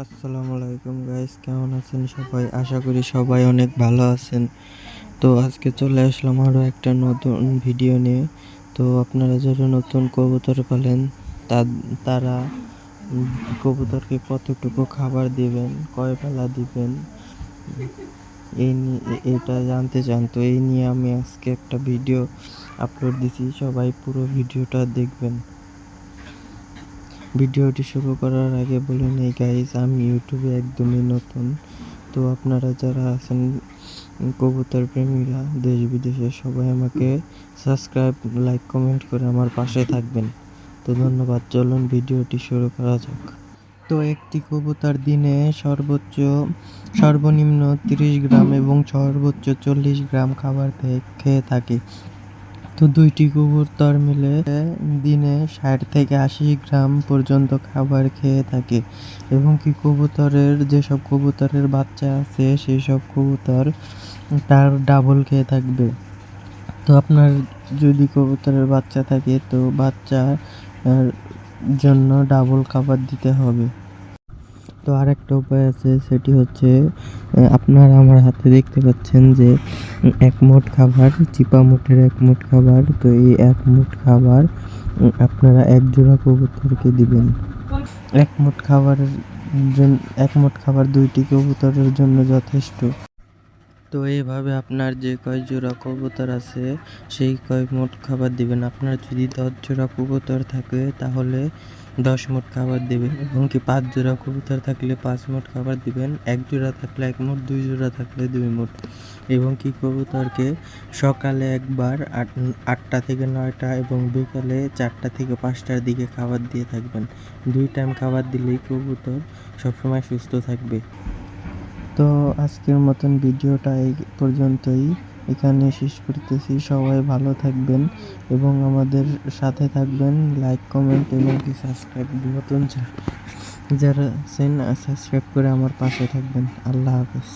আসসালামু আলাইকুম গাইস, কেমন আছেন সবাই? আশা করি সবাই অনেক ভালো আছেন। তো আজকে চলে আসলাম আরও একটা নতুন ভিডিও নিয়ে। তো আপনারা যারা নতুন কবুতর পালেন তারা কবুতরকে কতটুকু খাবার দিবেন, কয় বেলা দিবেন, এই নিয়ে এটা জানতে চান। তো এই নিয়ে আমি আজকে একটা ভিডিও আপলোড দিছি, সবাই পুরো ভিডিওটা দেখবেন। ভিডিওটি শুরু করার আগে বলে নেই গাইস, আমি ইউটিউবে একদমই নতুন। তো আপনারা যারা আছেন কবুতর প্রেমীরা দেশ বিদেশে, সবাই আমাকে সাবস্ক্রাইব, লাইক, কমেন্ট করে আমার পাশে থাকবেন। তো ধন্যবাদ। চলুন ভিডিওটি শুরু করা যাক। তো একটি কবুতর দিনে সর্বনিম্ন 30 গ্রাম এবং সর্বোচ্চ 40 গ্রাম খাবার খেয়ে থাকে। তো দুইটি কবুতর মিলে দিনে 60 থেকে 80 গ্রাম পর্যন্ত খাবার খেয়ে থাকে। এবং কি যেসব কবুতরের বাচ্চা আছে সেই সব কবুতর তার ডাবল খেয়ে থাকবে। তো আপনার যদি কবুতরের বাচ্চা থাকে তো বাচ্চার জন্য ডাবল খাবার দিতে হবে। তো আরেকটা উপায় আছে, সেটি হচ্ছে আপনারা আমার হাতে দেখতে পাচ্ছেন যে এক মুঠ খাবার, চিপা মুঠের এক মুঠ খাবার। তো এই এক মুঠ খাবার আপনারা এক জোড়া কবুতরকে দিবেন। এক মুঠ খাবার 2টি কবুতরের জন্য যথেষ্ট। তো এইভাবে আপনার যে কয় জোড়া কবুতর আছে সেই কয় মুঠ খাবার দিবেন। আপনার যদি 10 জোড়া কবুতর থাকে তাহলে 10 মুঠ খাবার দিবেন, এবং কি 5 জোড়া কবুতর থাকলে 5 মুঠ খাবার দিবেন, 1 জোড়া থাকলে 1 মুঠ, 2 জোড়া থাকলে 2 মুঠ। এবং কি কবুতরকে সকালে একবার 8টা থেকে 9টা এবং বিকালে 4টা থেকে 5টার দিকে খাবার দিয়ে থাকবেন। 2 টাইম খাবার দিলেই কবুতর সবসময় সুস্থ থাকবে। তো আজকের মতন ভিডিওটা এই পর্যন্তই, এখানে শেষ করতেছি। সবাই ভালো থাকবেন এবং আমাদের সাথে থাকবেন, লাইক, কমেন্ট এবং কি সাবস্ক্রাইব, নতুন যারা আছেন সাবস্ক্রাইব করে আমার পাশে থাকবেন। আল্লাহ হাফেজ।